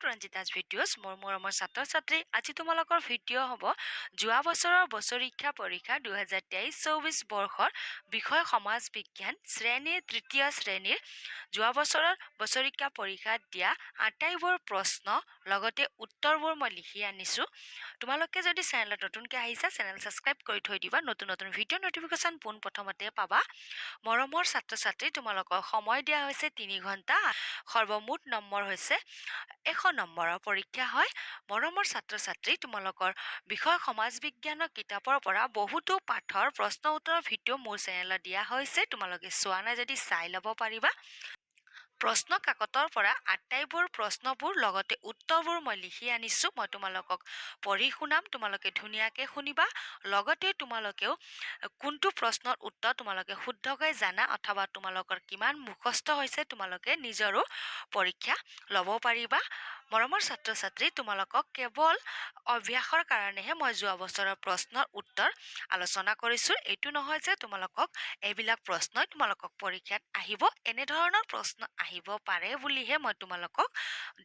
Two ৰঞ্জিতাছ videos মোৰ মৰমৰ ছাত্ৰ ছাত্ৰী আজি তোমালোকৰ ভিডিঅ' হ'ব যোৱা বছৰৰ বছৰীক্ষা পৰীক্ষা 2023-24 বৰ্ষৰ বিষয় সমাজ বিজ্ঞান শ্ৰেণীৰ তৃতীয় শ্ৰেণীৰ যোৱা বছৰৰ বছৰীক্ষা পৰীক্ষাত দিয়া আটাইবোৰ প্ৰশ্ন লগতে উত্তৰবোৰ মই লিখি আনিছোঁ। তোমালোকে যদি চেনেলত নতুনকৈ আহিছা চেনেল ছাবস্ক্ৰাইব কৰি থৈ দিবা, নতুন নতুন ভিডিঅ' নটিফিকেশ্যন পোনপ্ৰথমতে পাবা। মৰমৰ ছাত্ৰ ছাত্ৰী তোমালোকক সময় দিয়া হৈছে 3 ঘণ্টা, সৰ্বমুঠ নম্বৰ হৈছে 100 নম্বৰৰ পৰীক্ষা হয়। মৰমৰ ছাত্ৰ ছাত্ৰী তোমালোকৰ বিষয় সমাজ বিজ্ঞানৰ কিতাপৰ পৰা বহুতো পাঠৰ প্ৰশ্ন উত্তৰৰ ভিডিঅ' মোৰ চেনেলত দিয়া হৈছে, তোমালোকে চোৱা নাই যদি চাই ল'ব পাৰিবা। প্ৰশ্ন কাকতৰ পৰা আটাইবোৰ প্ৰশ্নবোৰ লগতে উত্তৰবোৰ মই লিখি আনিছোঁ, মই তোমালোকক পঢ়ি শুনাম, তোমালোকে ধুনীয়াকৈ শুনিবা। লগতে তোমালোকেও কোনটো প্ৰশ্নৰ উত্তৰ তোমালোকে শুদ্ধকৈ জানা অথবা তোমালোকৰ কিমান মুখস্থ হৈছে তোমালোকে নিজৰো পৰীক্ষা ল'ব পাৰিবা। মৰমৰ ছাত্ৰ ছাত্ৰী তোমালোকক কেৱল অভ্যাসৰ কাৰণেহে মই যোৱা বছৰৰ প্ৰশ্নৰ উত্তৰ আলোচনা কৰিছোঁ। এইটো নহয় যে তোমালোকক এইবিলাক প্ৰশ্নই তোমালোকক পৰীক্ষাত আহিব, এনেধৰণৰ প্ৰশ্ন আহিব পাৰে বুলিহে মই তোমালোকক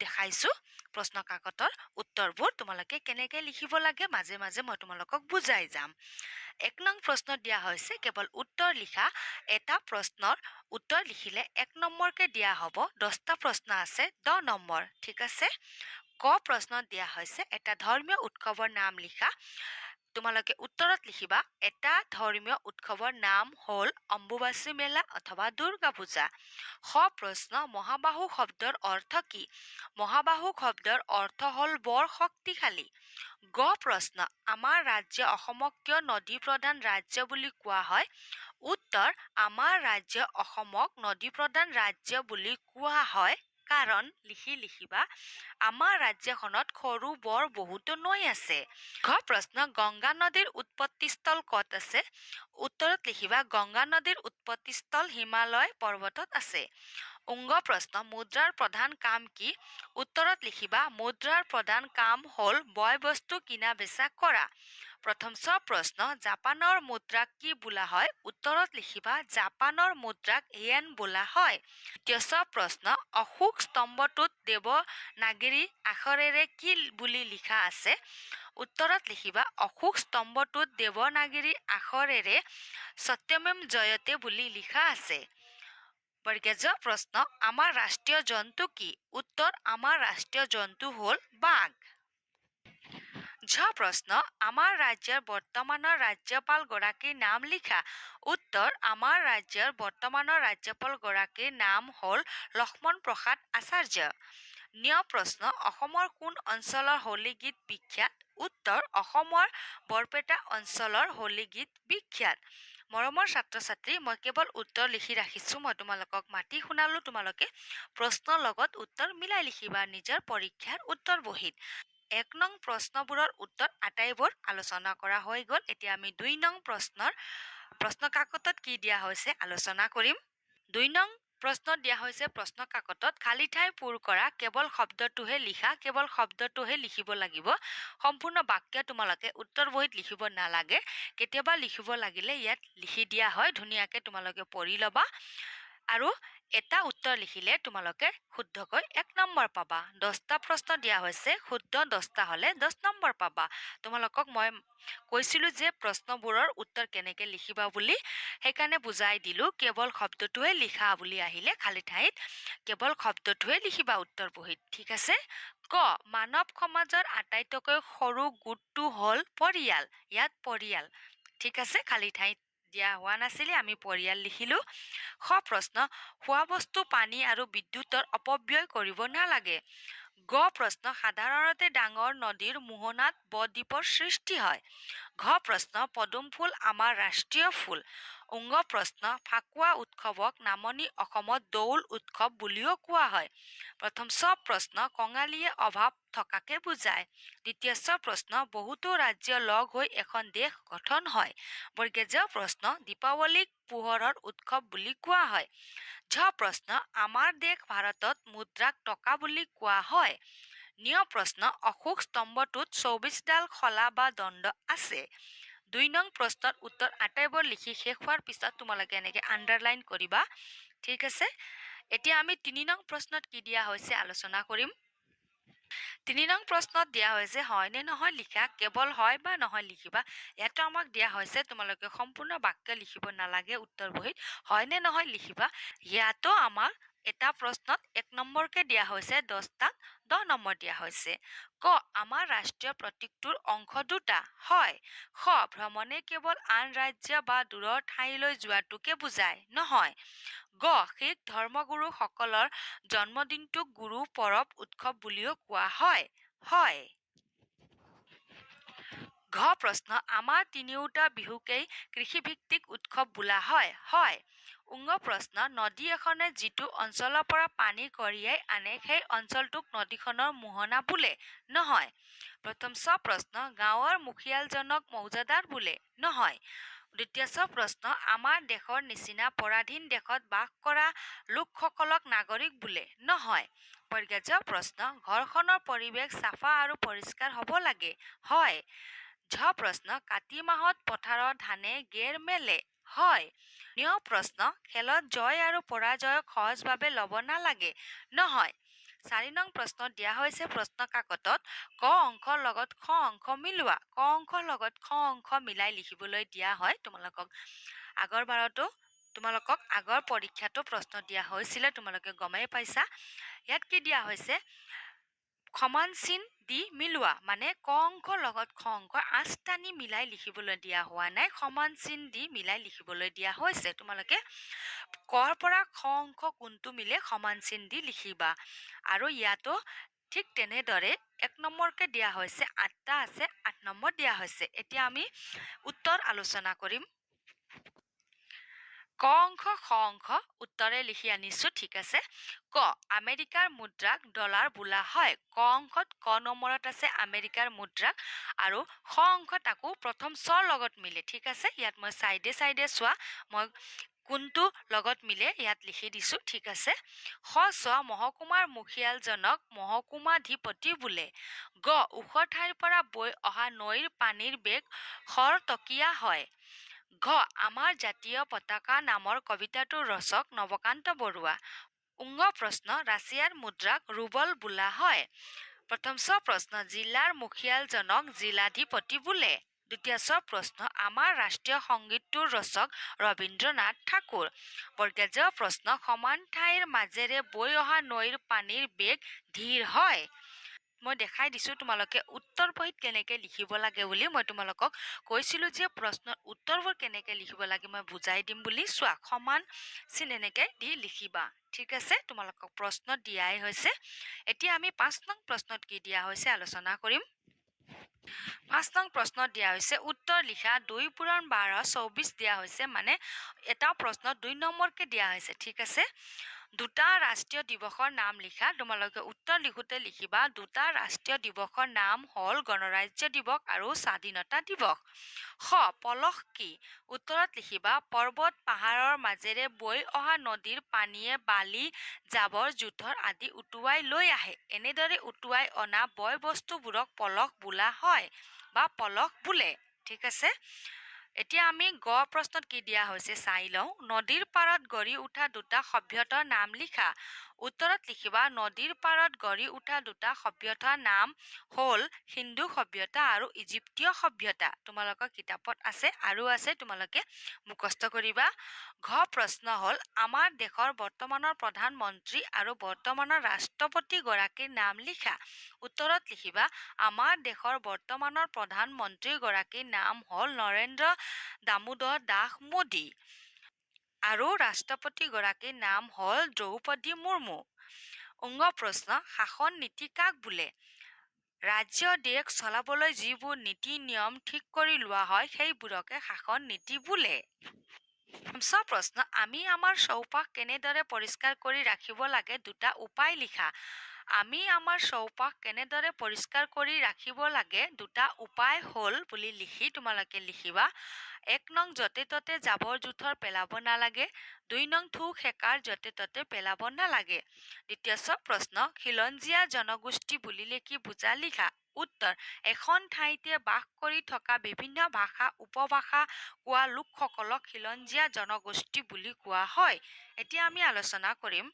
দেখাইছোঁ। প্ৰশ্ন কাকতৰ উত্তৰবোৰ তোমালোকে কেনেকৈ লিখিব লাগে মাজে মাজে মই তোমালোকক বুজাই যাম। 1 নং প্ৰশ্নত দিয়া হৈছে কেৱল উত্তৰ লিখা। এটা প্ৰশ্নৰ উত্তৰ লিখিলে 1 নম্বৰকৈ দিয়া হ'ব, 10টা প্ৰশ্ন আছে 10 নম্বৰ, ঠিক আছে। ক প্ৰশ্নত দিয়া হৈছে এটা ধৰ্মীয় উৎসৱৰ নাম লিখা। তোমালোকে উত্তৰত লিখিবা এটা ধৰ্মীয় উৎসৱৰ নাম হ'ল অম্বুবাচী মেলা অথবা দুৰ্গা পূজা। খ প্ৰশ্ন মহাবাহু শব্দৰ অৰ্থ কি? মহাবাহু শব্দৰ অৰ্থ হ'ল বৰ শক্তিশালী। গ প্ৰশ্ন আমাৰ ৰাজ্য অসমক কিয় নদী প্ৰধান ৰাজ্য বুলি কোৱা হয়? উত্তৰ আমাৰ ৰাজ্য অসমক নদী প্ৰধান ৰাজ্য বুলি কোৱা হয় কাৰণ লিখিবা আমাৰ ৰাজ্যখনত সৰু বৰ বহুতো নৈ আছে। ঘ প্ৰশ্ন গংগা নদীৰ উৎপত্তিস্থল ক'ত আছে? উত্তৰত লিখিবা গংগা নদীৰ উৎপত্তিস্থল হিমালয় পৰ্বতত আছে। উংগ প্ৰশ্ন মুদ্ৰাৰ প্ৰধান কাম কি? উত্তৰত লিখিবা মুদ্ৰাৰ প্ৰধান কাম হ'ল বয় বস্তু কিনা বেচা কৰা। প্ৰথম ছ প্ৰশ্ন জাপানৰ মুদ্ৰাক কি বোলা হয়? উত্তৰত লিখিবা জাপানৰ মুদ্ৰাক ইয়েন বোলা হয়। দ্বিতীয় ছ প্ৰশ্ন অশোক স্তম্ভটোত দেৱনাগৰী আখৰেৰে কি বুলি লিখা আছে? উত্তৰত লিখিবা অশোক স্তম্ভটোত দেৱনাগৰী আখৰেৰে সত্যমেম জয়তে বুলি লিখা আছে। বৰ্গীয় জ প্ৰশ্ন আমাৰ ৰাষ্ট্ৰীয় জন্তু কি? উত্তৰ আমাৰ ৰাষ্ট্ৰীয় জন্তু হ'ল বাঘ। ঝ প্ৰশ্ন আমাৰ ৰাজ্যৰ বৰ্তমানৰ ৰাজ্যপাল গৰাকীৰ নাম লিখা। উত্তৰ আমাৰ ৰাজ্যৰ বৰ্তমানৰ ৰাজ্যপাল গৰাকীৰ নাম হ'ল লক্ষ্মণ প্ৰসাদ আচাৰ্য। ঞ প্ৰশ্ন অসমৰ কোন অঞ্চলৰ হোলী গীত বিখ্যাত? উত্তৰ অসমৰ বৰপেটা অঞ্চলৰ হোলী গীত বিখ্যাত। মৰমৰ ছাত্ৰ ছাত্ৰী মই কেৱল উত্তৰ লিখি ৰাখিছোঁ, মই তোমালোকক মাতি শুনালোঁ, তোমালোকে প্ৰশ্নৰ লগত উত্তৰ মিলাই লিখিবা নিজৰ পৰীক্ষাৰ উত্তৰ বহীত। 1 নং প্ৰশ্নবোৰৰ উত্তৰ আটাইবোৰ আলোচনা কৰা হৈ গ'ল। এতিয়া আমি 2 নং প্ৰশ্ন কাকতত কি দিয়া হৈছে আলোচনা কৰিম। 2 নং প্ৰশ্নত দিয়া হৈছে প্ৰশ্ন কাকতত খালী ঠাই পূৰ কৰা, কেৱল শব্দটোহে লিখা, কেৱল শব্দটোহে লিখিব লাগিব। সম্পূৰ্ণ বাক্য তোমালোকে উত্তৰ বহীত লিখিব নালাগে, কেতিয়াবা লিখিব লাগিলে ইয়াত লিখি দিয়া হয়, ধুনীয়াকৈ তোমালোকে পঢ়ি ল'বা। আৰু এটা উত্তৰ লিখিলে তোমালোকে শুদ্ধকৈ 1 নম্বৰ পাবা। 10টা প্ৰশ্ন দিয়া হৈছে, শুদ্ধ 10টা হ'লে 10 নম্বৰ পাবা। তোমালোকক মই কৈছিলোঁ যে প্ৰশ্নবোৰৰ উত্তৰ কেনেকৈ লিখিবা বুলি, সেইকাৰণে বুজাই দিলোঁ। কেৱল শব্দটোহে লিখা বুলি আহিলে খালী ঠাইত কেৱল শব্দটোহে লিখিবা উত্তৰ বহীত, ঠিক আছে। ক মানৱ সমাজৰ আটাইতকৈ সৰু গোটটো হ'ল পৰিয়াল। ইয়াত পৰিয়াল, ঠিক আছে, খালী ঠাইত দিয়া হোৱা নাছিলে, আমি পৰিয়াল লিখিলোঁ। খ প্ৰশ্ন খোৱা বস্তু পানী আৰু বিদ্যুতৰ অপব্যয় কৰিব নালাগে। গ প্ৰশ্ন সাধাৰণতে ডাঙৰ নদীৰ মোহনাত ব-দ্বীপৰ সৃষ্টি হয়। ঘ প্ৰশ্ন পদুম ফুল আমাৰ ৰাষ্ট্ৰীয় ফুল। উংগ প্ৰশ্ন ফাকুৱা উৎসৱক নামনি অসমত দৌল উৎসৱ বুলিও কোৱা হয়। প্ৰথম ছ প্ৰশ্ন কঙালীয়ে অভাৱ থকাকে বুজায়। দ্বিতীয় ছ প্ৰশ্ন বহুতো ৰাজ্য লগ হৈ এখন দেশ গঠন হয়। বৰ্গীয় জ প্ৰশ্ন দীপাৱলীক পোহৰৰ উৎসৱ বুলি কোৱা হয়। ঝ প্ৰশ্ন আমাৰ দেশ ভাৰতত মুদ্ৰাক টকা বুলি কোৱা হয়। ঞ প্ৰশ্ন অশোক স্তম্ভটোত 24ডাল শলা বা দণ্ড আছে। 2 নং প্ৰশ্নৰ উত্তৰ আটাইবোৰ লিখি শেষ হোৱাৰ পিছত তোমালোকে এনেকৈ আণ্ডাৰলাইন কৰিবা, ঠিক আছে। এতিয়া আমি 3 নং প্ৰশ্নত কি দিয়া হৈছে আলোচনা কৰিম। তিনি নং প্ৰশ্নত দিয়া হৈছে হয় নে নহয় লিখা, কেৱল হয় বা নহয় লিখিবা। ইয়াতো আমাক দিয়া হৈছে তোমালোকে সম্পূৰ্ণ বাক্য লিখিব নালাগে উত্তৰ বহীত, হয় নে নহয় লিখিবা। ইয়াতো আমাক এটা প্ৰশ্নত 1 নম্বৰকে দিয়া হৈছে, 10টাত 10 নম্বৰ দিয়া হৈছে। ক, আমাৰ ৰাষ্ট্ৰীয় প্ৰতীকটোৰ অংশ দুটা। হয়। খ, ভ্ৰমণে কেৱল আন ৰাজ্য বা দূৰৰ ঠাইলৈ যোৱাটোকে বুজায়। নহয়। গ, শিখ ধৰ্মগুৰুসকলৰ জন্মদিনটোক গুৰু পৰব উৎসৱ বুলিও কোৱা হয়। হয়। ঘ প্ৰশ্ন, আমাৰ তিনিওটা বিহুকেই কৃষিভিত্তিক উৎসৱ বোলা হয়। হয়। উঙ প্ৰশ্ন, নদী এখনে যিটো অঞ্চলৰ পৰা পানী কঢ়িয়াই আনে সেই অঞ্চলটোক নদীখনৰ মোহনা বোলে। নহয়। প্ৰথম ছ প্ৰশ্ন, গাঁৱৰ মুখিয়ালজনক মৌজাদাৰ বোলে। নহয়। দ্বিতীয় ছ প্ৰশ্ন, আমাৰ দেশৰ নিচিনা পৰাধীন দেশত বাস কৰা লোকসকলক নাগৰিক বোলে। নহয়। পৰীক্ষা জ প্ৰশ্ন, ঘৰখনৰ পৰিৱেশ চাফা আৰু পৰিষ্কাৰ হ'ব লাগে। হয়। ঝ প্ৰশ্ন, কাতি মাহত পথাৰৰ ধানে গেৰ মেলে। হয়। ঞ প্ৰশ্ন, খেলত জয় আৰু পৰাজয়ক সহজভাৱে ল'ব নালাগে। নহয়। 4 নং প্ৰশ্নত দিয়া হৈছে প্ৰশ্ন কাকতত ক অংশৰ লগত খ অংশ মিলোৱা। ক অংশৰ লগত খ অংশ মিলাই লিখিবলৈ দিয়া হয়। তোমালোকক আগৰ পৰীক্ষাতো প্ৰশ্ন দিয়া হৈছিলে, তোমালোকে গমেই পাইছা। ইয়াত কি দিয়া হৈছে, সমান চিন দি মিলোৱা, মানে ক অংশৰ লগত খ অংশ আঁচ টানি মিলাই লিখিবলৈ দিয়া হোৱা নাই, সমান চিন দি মিলাই লিখিবলৈ দিয়া হৈছে। তোমালোকে কৰ পৰা খ অংশ কোনটো মিলে সমান চিন দি লিখিবা। আৰু ইয়াতো ঠিক তেনেদৰে 1 নম্বৰকে দিয়া হৈছে, 8টা আছে, 8 নম্বৰ দিয়া হৈছে। এতিয়া আমি উত্তৰ আলোচনা কৰিম। ক অংশ খ অংশ উত্তৰে লিখি আনিছো, ঠিক আছে। ক, আমেৰিকাৰ মুদ্ৰাক ডলাৰ বোলা হয়। ক অংশত ক নম্বৰত আছে আমেৰিকাৰ মুদ্ৰাক, আৰু খ অংশত আকৌ প্ৰথম চ লগত মিলে, ঠিক আছে। ইয়াত মই চাইডে চাইডে চোৱা, মই কোনটো লগত মিলে ইয়াত লিখি দিছো, ঠিক আছে। খ চ, মহকুমাৰ মুখিয়ালজনক মহকুমাধিপতি বোলে। গ, ওখ ঠাইৰ পৰা বৈ অহা নৈৰ পানীৰ বেগ খৰতকীয়া হয়। ঘ, আমাৰ জাতীয় পতাকা নামৰ কবিতাটোৰ ৰচক নৱকান্ত বৰুৱা। উঙ প্ৰশ্ন, ৰাছিয়াৰ মুদ্ৰাক ৰুবল বোলা হয়। প্ৰথম ছ প্ৰশ্ন, জিলাৰ মুখিয়ালজনক জিলাধিপতি বোলে। দ্বিতীয় ছ প্ৰশ্ন, আমাৰ ৰাষ্ট্ৰীয় সংগীতটোৰ ৰচক ৰবীন্দ্ৰনাথ ঠাকুৰ। পৰীক্ষা জ প্ৰশ্ন, সমান ঠাইৰ মাজেৰে বৈ অহা নৈৰ পানীৰ বেগ ধীৰ হয়। মই দেখাই দিছো তোমালোকে উত্তৰ বহীত কেনেকে লিখিব লাগে বুলি। মই তোমালোকক কৈছিলো যে প্ৰশ্নৰ উত্তৰবোৰ কেনেকে লিখিব লাগে মই বুজাই দিম বুলি। চোৱা, সমান চিন এনেকে দি লিখিবা, ঠিক আছে। তোমালোকক প্ৰশ্ন দিয়াই হৈছে। এতিয়া আমি 5 নং প্ৰশ্নত কি দিয়া হৈছে আলোচনা কৰিম। 5 নং প্ৰশ্নত দিয়া হৈছে উত্তৰ লিখা। 2 পূৰণ 12 24 দিয়া হৈছে, মানে এটা প্ৰশ্নত 2 নম্বৰকে দিয়া হৈছে, ঠিক আছে। দুটা ৰাষ্ট্ৰীয় দিৱসৰ নাম লিখা। তোমালোকে উত্তৰ লিখোতে লিখিবা দুটা ৰাষ্ট্ৰীয় দিৱসৰ নাম হ'ল গণৰাজ্য দিৱস আৰু স্বাধীনতা দিৱস। খ, পলস কি? উত্তৰত লিখিবা পৰ্বত পাহাৰৰ মাজেৰে বৈ অহা নদীৰ পানীয়ে বালি জাবৰ জোথৰ আদি উটুৱাই লৈ আহে। এনেদৰে উটুৱাই অনা বয় বস্তুবোৰক পলস বোলা হয় বা পলস বোলে, ঠিক আছে। এতিয়া আমি গ প্ৰশ্নত কি দিয়া হৈছে চাই লওঁ। নদীৰ পাৰত গঢ়ি উঠা দুটা সভ্যতাৰ নাম লিখা। উত্তৰত লিখিবা নদীৰ পাৰত গঢ়ি উঠা দুটা সভ্যতাৰ নাম হ'ল সিন্ধু সভ্যতা আৰু ইজিপ্তীয় সভ্যতা। তোমালোকৰ কিতাপত আছে আৰু আছে, তোমালোকে মুখস্থ কৰিবা। ঘ প্ৰশ্ন হ'ল আমাৰ দেশৰ বৰ্তমানৰ প্ৰধানমন্ত্ৰী আৰু বৰ্তমানৰ ৰাষ্ট্ৰপতি গৰাকীৰ নাম লিখা। উত্তৰত লিখিবা আমাৰ দেশৰ বৰ্তমানৰ প্ৰধানমন্ত্ৰী গৰাকীৰ নাম হ'ল নৰেন্দ্ৰ দামোদৰ দাস মোদী আৰু ৰাষ্ট্ৰপতি গৰাকীৰ নাম হ'ল দ্ৰৌপদী মুৰ্মু। উঙ প্ৰশ্ন, শাসন নীতি কাক বোলে? ৰাজ্য দেশ চলাবলৈ যিবোৰ নীতি নিয়ম ঠিক কৰি লোৱা হয় সেইবোৰকে শাসন নীতি বোলে। প্ৰশ্ন, আমি আমাৰ চৌপাশ কেনেদৰে পৰিষ্কাৰ কৰি ৰাখিব লাগে দুটা উপায় লিখা। আমি আমাৰ চৌপাশ কেনেদৰে পৰিষ্কাৰ কৰি ৰাখিব লাগে দুটা উপায় হ'ল বুলি লিখি তোমালোকে লিখিবা। 1 নং, য'তে ত'তে জাবৰ জোথৰ পেলাব নালাগে। 2 নং, থু খেকাৰ য'তে ত'তে পেলাব নালাগে। দ্বিতীয় প্ৰশ্ন, খিলঞ্জীয়া জনগোষ্ঠী বুলিলে কি বুজা লিখা। উত্তৰ, এখন ঠাইতে বাস কৰি থকা বিভিন্ন ভাষা উপভাষা কোৱা লোকসকলক খিলঞ্জীয়া জনগোষ্ঠী বুলি কোৱা হয়। এতিয়া আমি আলোচনা কৰিম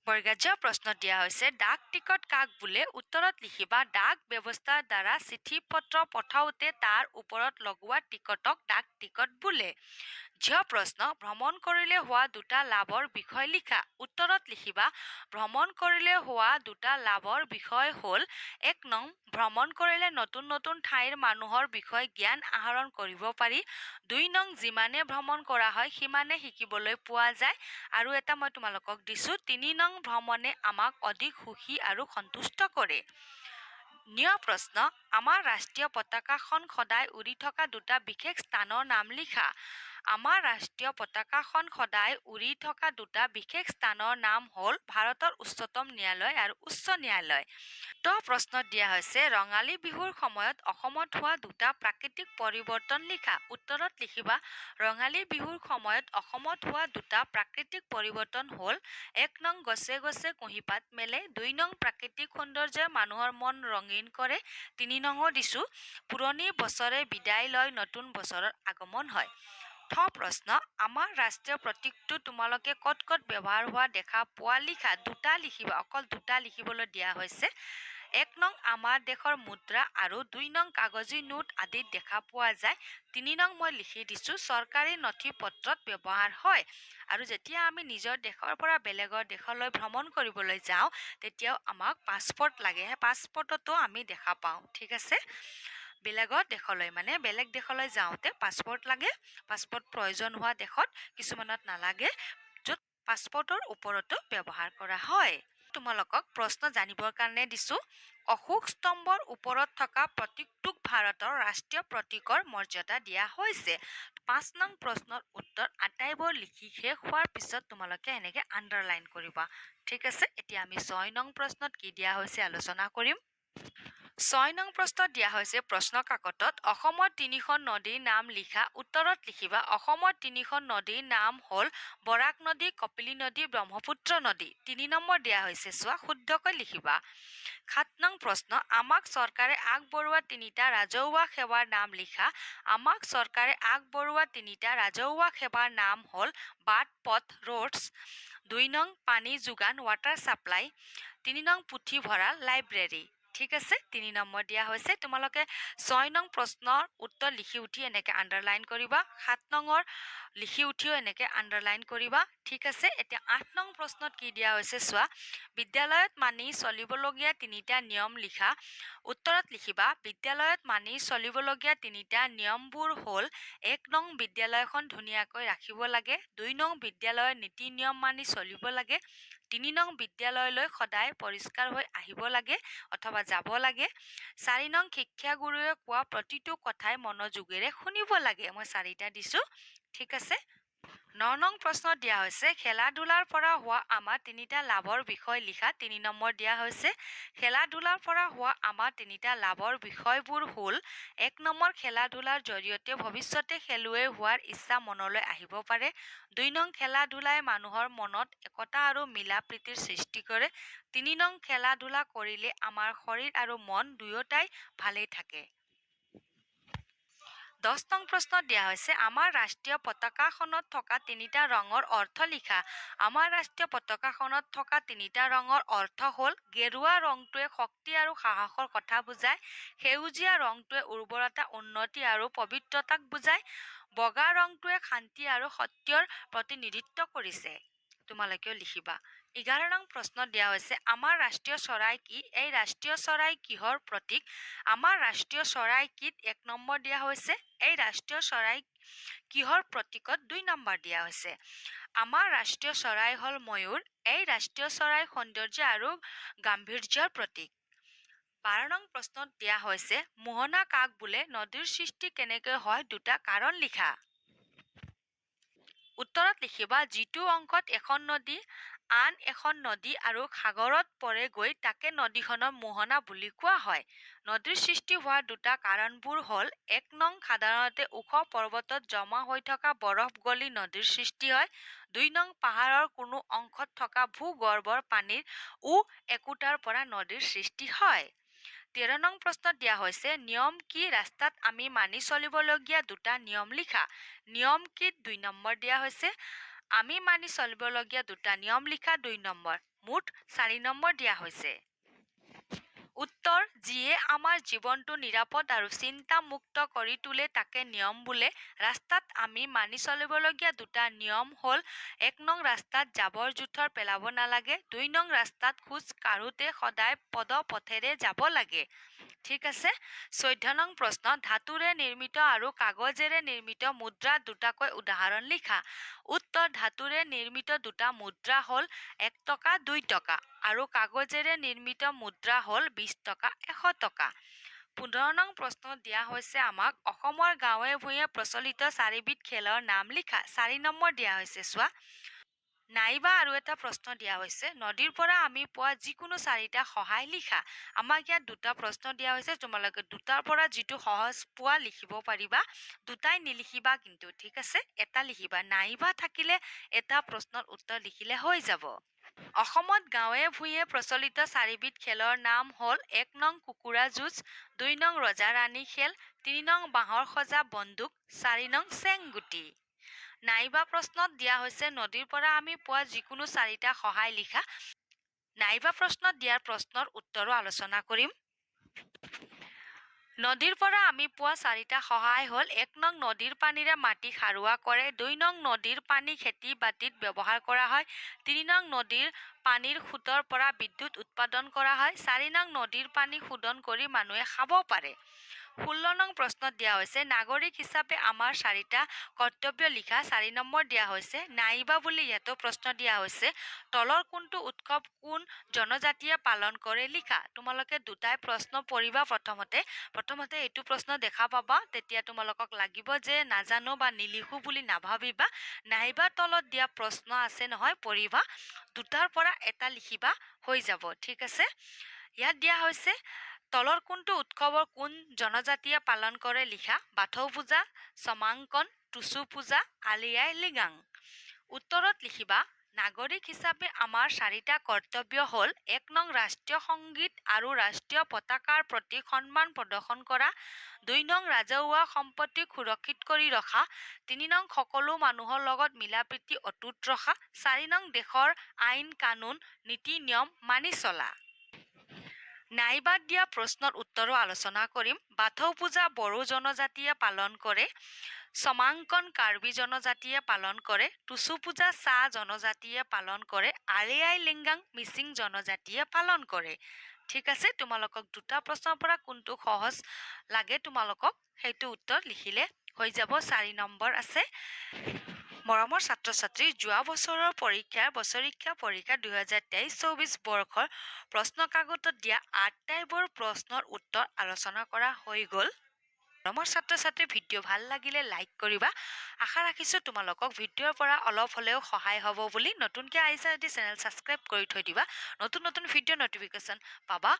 বৰ্গাজ্য প্ৰশ্ন দিয়া হৈছে ডাক টিকট কাক বোলে উত্তৰত লিখিবা ডাক ব্যৱস্থাৰ দ্বাৰা চিঠি পত্ৰ পঠাওঁতে তাৰ ওপৰত লগোৱা টিকটক ডাক টিকট বোলে। প্ৰশ্ন ভ্ৰমণ কৰিলে হোৱা দুটা লাভৰ বিষয় লিখা উত্তৰত লিখিবা ভ্ৰমণ কৰিলে হোৱা দুটা লাভৰ বিষয় হ'ল ১ নং ভ্ৰমণ কৰিলে নতুন নতুন ঠাইৰ মানুহৰ বিষয়ে জ্ঞান আহৰণ কৰিব পাৰি ২ নং যিমানে ভ্ৰমণ কৰা হয় সিমানে শিকিবলৈ পোৱা যায় আৰু এটা মই তোমালোকক দিছো ৩ নং ভ্ৰমণে আমাক অধিক সুখী আৰু সন্তুষ্ট কৰে। প্ৰশ্ন আমাৰ ৰাষ্ট্ৰীয় পতাকাখন সদায় উৰি থকা দুটা বিশেষ স্থানৰ নাম লিখা আমাৰ ৰাষ্ট্ৰীয় পতাকাখন সদায় উৰি থকা দুটা বিশেষ স্থানৰ নাম হ'ল ভাৰতৰ উচ্চতম ন্যায়ালয় আৰু উচ্চ ন্যায়ালয়। প্ৰশ্ন দিয়া হৈছে ৰঙালী বিহুৰ সময়ত অসমত হোৱা দুটা প্ৰাকৃতিক পৰিৱৰ্তন লিখা উত্তৰত লিখিবা ৰঙালী বিহুৰ সময়ত অসমত হোৱা দুটা প্ৰাকৃতিক পৰিৱৰ্তন হ'ল ১ নং গছে গছে কুঁহিপাত মেলে ২ নং প্ৰাকৃতিক সৌন্দৰ্যই মানুহৰ মন ৰঙীন কৰে ৩ নঙৰ দিছো পুৰণি বছৰে বিদায় লয় নতুন বছৰৰ আগমন হয়। প্ৰশ্ন আমাৰ ৰাষ্ট্ৰীয় প্ৰতীকটো তোমালোকে ক'ত ক'ত ব্যৱহাৰ হোৱা দেখা পোৱা লিখা দুটা লিখিবা অকল দুটা লিখিবলৈ দিয়া হৈছে ১ নং আমাৰ দেশৰ মুদ্ৰা আৰু ২ নং কাগজী নোট আদিত দেখা পোৱা যায় ৩ নং মই লিখি দিছো চৰকাৰী নথি পত্ৰত ব্যৱহাৰ হয় আৰু যেতিয়া আমি নিজৰ দেশৰ পৰা বেলেগৰ দেশলৈ ভ্ৰমণ কৰিবলৈ যাওঁ তেতিয়াও আমাক পাছপৰ্ট লাগে পাছপৰ্টতো আমি দেখা পাওঁ ঠিক আছে বেলেগৰ দেশলৈ মানে বেলেগ দেশলৈ যাওঁতে পাছপৰ্ট লাগে পাছপৰ্ট প্ৰয়োজন হোৱা দেশত কিছুমানত নালাগে য'ত পাছপৰ্টৰ ওপৰতো ব্যৱহাৰ কৰা হয়। তোমালোকক প্ৰশ্ন জানিবৰ কাৰণে দিছো অশোক স্তম্ভৰ ওপৰত থকা প্ৰতীকটোক ভাৰতৰ ৰাষ্ট্ৰীয় প্ৰতীকৰ মৰ্যাদা দিয়া হৈছে ৫ নং প্ৰশ্নৰ উত্তৰ আটাইবোৰ লিখি শেষ হোৱাৰ পিছত তোমালোকে এনেকে আণ্ডাৰলাইন কৰিবা ঠিক আছে এতিয়া আমি ৬ নং প্ৰশ্নত কি দিয়া হৈছে আলোচনা কৰিম ৬ নং প্ৰশ্নত দিয়া হৈছে প্ৰশ্ন কাকতত অসমৰ ৩খন নদীৰ নাম লিখা উত্তৰত লিখিবা অসমৰ ৩খন নদীৰ নাম হ'ল বৰাক নদী কপিলী নদী ব্ৰহ্মপুত্ৰ নদী ৩ নম্বৰ দিয়া হৈছে চোৱা শুদ্ধকৈ লিখিবা ৭ নং প্ৰশ্ন আমাক চৰকাৰে আগবঢ়োৱা ৩টা ৰাজহুৱা সেৱাৰ নাম লিখা আমাক চৰকাৰে আগবঢ়োৱা ৩টা ৰাজহুৱা সেৱাৰ নাম হ'ল বাট পথ ৰোডছ ২ নং পানী যোগান ৱাটাৰ ছাপ্লাই ৩ নং পুথিভঁৰাল লাইব্ৰেৰী ঠিক আছে ৩ নম্বৰ দিয়া হৈছে তোমালোকে ৬ নং প্ৰশ্নৰ উত্তৰ লিখি উঠি এনেকে আণ্ডাৰলাইন কৰিবা ৭ নঙৰ লিখি উঠিও এনেকে আণ্ডাৰলাইন কৰিবা ঠিক আছে এতিয়া ৮ নং প্ৰশ্নত কি দিয়া হৈছে চোৱা বিদ্যালয়ত মানি চলিবলগীয়া ৩টা নিয়ম লিখা উত্তৰত লিখিবা বিদ্যালয়ত মানি চলিবলগীয়া ৩টা নিয়মবোৰ হ'ল ১ নং বিদ্যালয়খন ধুনীয়াকৈ ৰাখিব লাগে ২ নং বিদ্যালয়ৰ নীতি নিয়ম মানি চলিব লাগে ৩ নং বিদ্যালয়লৈ সদায় পৰিষ্কাৰ হৈ আহিব লাগে অথবা যাব লাগে ৪ নং শিক্ষাগুৰুৱে কোৱা প্ৰতিটো কথাই মনোযোগেৰে শুনিব লাগে মই ৪টা দিছো ঠিক আছে ৯ নং প্ৰশ্ন দিয়া হৈছে খেলা ধূলাৰ পৰা হোৱা আমাৰ ৩টা লাভৰ বিষয় লিখা ৩ নম্বৰ দিয়া হৈছে খেলা ধূলাৰ পৰা হোৱা আমাৰ ৩টা লাভৰ বিষয়বোৰ হ'ল ১ নম্বৰ খেলা ধূলাৰ জৰিয়তে ভৱিষ্যতে খেলুৱৈ হোৱাৰ ইচ্ছা মনলৈ আহিব পাৰে ২ নং খেলা ধূলাই মানুহৰ মনত একতা আৰু মিলা প্ৰীতিৰ সৃষ্টি কৰে ৩ নং খেলা ধূলা কৰিলে আমাৰ শৰীৰ আৰু মন দুয়োটাই ভালেই থাকে ১০ নং প্ৰশ্ন দিয়া হৈছে আমাৰ ৰাষ্ট্ৰীয় পতাকাখনত থকা ৩টা ৰঙৰ অৰ্থ লিখা আমাৰ ৰাষ্ট্ৰীয় পতাকাখনত থকা ৩টা ৰঙৰ অৰ্থ হ'ল গেৰুৱা ৰংটোৱে শক্তি আৰু সাহসৰ কথা বুজায় সেউজীয়া ৰংটোৱে উৰ্বৰতা উন্নতি আৰু পবিত্ৰতাক বুজায় বগা ৰংটোৱে শান্তি আৰু সত্যৰ প্ৰতিনিধিত্ব কৰিছে তোমালোকেও লিখিবা ১১ নং প্ৰশ্ন দিয়া হৈছে আমাৰ ৰাষ্ট্ৰীয় চৰাই কি এই ৰাষ্ট্ৰীয় চৰাই কিহৰ প্ৰতীক আমাৰ ৰাষ্ট্ৰীয় চৰাই কিত ১ নম্বৰ দিয়া হৈছে এই ৰাষ্ট্ৰীয় চৰাই কিহৰ প্ৰতীকত ২ নম্বৰ দিয়া হৈছে আমাৰ ৰাষ্ট্ৰীয় চৰাই হ'ল ময়ূৰ এই ৰাষ্ট্ৰীয় চৰাই সৌন্দৰ্য আৰু গাম্ভীৰ্যৰ প্ৰতীক ১২ নং প্ৰশ্নত দিয়া হৈছে মোহনা কাক বোলে নদীৰ সৃষ্টি কেনেকৈ হয় দুটা কাৰণ লিখা উত্তৰত লিখিবা যিটো অংশত এখন নদী আন এখন নদী আৰু সাগৰত পৰে গৈ তাকে নদীখনৰ মোহনা বুলি কোৱা হয় নদীৰ সৃষ্টি হোৱা দুটা কাৰণবোৰ হ'ল ১ নং সাধাৰণতে ওখ পৰ্বতত জমা হৈ থকা বৰফ গলি নদীৰ সৃষ্টি হয় ২ নং পাহাৰৰ কোনো অংশত থকা ভূগৰ্ভৰ পানীৰ একোটাৰ পৰা নদীৰ সৃষ্টি হয় ১৩ নং প্ৰশ্নত দিয়া হৈছে নিয়ম কি ৰাস্তাত আমি মানি চলিবলগীয়া দুটা নিয়ম লিখা নিয়ম কিত ২ নম্বৰ দিয়া হৈছে আমি মানি চলিবলগীয়া দুটা নিয়ম লিখা ২ নম্বৰ মুঠ 4 নম্বৰ দিয়া হৈছে। উত্তৰ, যিয়ে আমাৰ জীৱনটো নিৰাপদ আৰু চিন্তামুক্ত কৰি তোলে তাকে নিয়ম বোলে। ৰাস্তাত আমি মানি চলিবলগীয়া দুটা নিয়ম হ'ল 1 নং ৰাস্তাত জাবৰ-জোথৰ পেলাব নালাগে, 2 নং ৰাস্তাত খোজ কাঢ়োতে সদায় পদপথেৰে যাব লাগে। ঠিক আছে। 14 নং প্ৰশ্ন, ধাতুৰে নিৰ্মিত আৰু কাগজেৰে নিৰ্মিত মুদ্ৰা দুটাকৈ উদাহৰণ লিখা। উত্তৰ, ধাতুৰে নিৰ্মিত দুটা মুদ্ৰা হ'ল 1 টকা 2 টকা আৰু কাগজেৰে নিৰ্মিত মুদ্ৰা হ'ল 20 টকা 100 টকা। 15 নং প্ৰশ্ন দিয়া হৈছে আমাক অসমৰ গাঁৱে ভূঞে প্ৰচলিত 4বিধ খেলৰ নাম লিখা। 4 নম্বৰ দিয়া হৈছে, চোৱা। নাইবা আৰু এটা প্ৰশ্ন দিয়া হৈছে নদীৰ পৰা আমি পোৱা যিকোনো 4টা সহায় লিখা। আমাক ইয়াত দুটা প্ৰশ্ন দিয়া হৈছে, তোমালোকে দুটাৰ পৰা যিটো সহজ পোৱা লিখিব পাৰিবা, দুটাই নিলিখিবা কিন্তু, ঠিক আছে। এটা লিখিবা, নাইবা থাকিলে এটা প্ৰশ্নৰ উত্তৰ লিখিলে হৈ যাব। অসমত গাঁৱে ভূঞে প্ৰচলিত 4বিধ খেলৰ নাম হ'ল 1 নং কুকুৰা যুঁজ, 2 নং ৰজা ৰাণী খেল, 3 নং বাঁহৰ সজা বন্দুক, 4 নং চেংগুটি। নাইবা প্ৰশ্নত দিয়া হৈছে নদীৰ পৰা আমি পোৱা যিকোনো 4টা সহায় লিখা। নাইবা প্ৰশ্নত দিয়াৰ প্ৰশ্নৰ উত্তৰো আলোচনা কৰিম। নদীৰ পৰা আমি পোৱা 4টা সহায় হ'ল 1 নং নদীৰ পানীৰে মাটি সাৰুৱা কৰে, 2 নং নদীৰ পানী খেতি বাতিত ব্যৱহাৰ কৰা হয়, 3 নং নদীৰ পানীৰ সোঁতৰ পৰা বিদ্যুৎ উৎপাদন কৰা হয়, 4 নং নদীৰ পানী শোধন কৰি মানুহে খাব পাৰে। 16 নং প্ৰশ্নত দিয়া হৈছে নাগৰিক হিচাপে আমাৰ 4টা কৰ্তব্য লিখা। 4 নম্বৰ দিয়া হৈছে নাইবা বুলি ইয়াতো প্ৰশ্ন দিয়া হৈছে তলৰ কোনটো উৎসৱ কোন জনজাতিয়ে পালন কৰে লিখা। তোমালোকে দুটাই প্ৰশ্ন পঢ়িবা। প্ৰথমতে এইটো প্ৰশ্ন দেখা পাবা, তেতিয়া তোমালোকক লাগিব যে নাজানো বা নিলিখো বুলি নাভাবিবা। নাইবা তলত দিয়া প্ৰশ্ন আছে নহয়, পঢ়িবা, দুটাৰ পৰা এটা লিখিবা, হৈ যাব, ঠিক আছে। ইয়াত দিয়া হৈছে তলৰ কোনটো উৎসৱৰ কোন জনজাতিয়ে পালন কৰে লিখা। বাথৌ পূজা, চমাংকন, টুচু পূজা, আলি আই লৃগাং। উত্তৰত লিখিবা নাগৰিক হিচাপে আমাৰ 4টা কৰ্তব্য হ'ল 1 নং ৰাষ্ট্ৰীয় সংগীত আৰু ৰাষ্ট্ৰীয় পতাকাৰ প্ৰতি সন্মান প্ৰদৰ্শন কৰা, 2 নং ৰাজহুৱা সম্পত্তিক সুৰক্ষিত কৰি ৰখা, 3 নং সকলো মানুহৰ লগত মিলাপ্ৰীতি অটুট ৰখা, 4 নং দেশৰ আইন কানুন নীতি নিয়ম মানি চলা। নাইবাত দিয়া প্ৰশ্নৰ উত্তৰো আলোচনা কৰিম। বাথৌ পূজা বড়ো জনজাতিয়ে পালন কৰে, চমাংকন কাৰ্বি জনজাতিয়ে পালন কৰে, টুচু পূজা চাহ জনজাতিয়ে পালন কৰে, আলি আই লৃগাং মিচিং জনজাতিয়ে পালন কৰে। ঠিক আছে, তোমালোকক দুটা প্ৰশ্নৰ পৰা কোনটো সহজ লাগে তোমালোকক সেইটো উত্তৰ লিখিলে হৈ যাব। 4 নম্বৰ আছে। মৰমৰ ছাত্ৰ ছাত্ৰী, যোৱা বছৰৰ বছৰীক্ষা পৰীক্ষা 2023-24 বৰ্ষৰ প্ৰশ্ন কাকতত দিয়া 8 টাইপৰ প্ৰশ্নৰ উত্তৰ আলোচনা কৰা হৈ গ'ল। মৰমৰ ছাত্ৰ ছাত্ৰী, ভিডিঅ' ভাল লাগিলে লাইক কৰিবা। আশা ৰাখিছোঁ তোমালোকক ভিডিঅ'ৰ পৰা অলপ হ'লেও সহায় হ'ব বুলি। নতুনকৈ আহিছা যদি চেনেল ছাবস্ক্ৰাইব কৰি থৈ দিবা, নতুন ভিডিঅ' নটিফিকেশ্যন পাবা।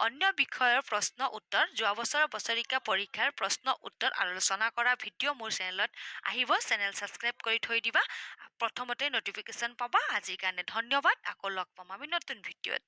অন্য বিষয়ৰ প্ৰশ্ন উত্তৰ, যোৱা বছৰৰ বছৰীক্ষা পৰীক্ষাৰ প্ৰশ্ন উত্তৰ আলোচনা কৰা ভিডিঅ' মোৰ চেনেলত আহিব। চেনেল ছাবস্ক্ৰাইব কৰি থৈ দিবা, প্ৰথমতে নটিফিকেশ্যন পাবা। আজিৰ কাৰণে ধন্যবাদ, আকৌ লগ পাম আমি নতুন ভিডিঅ'ত।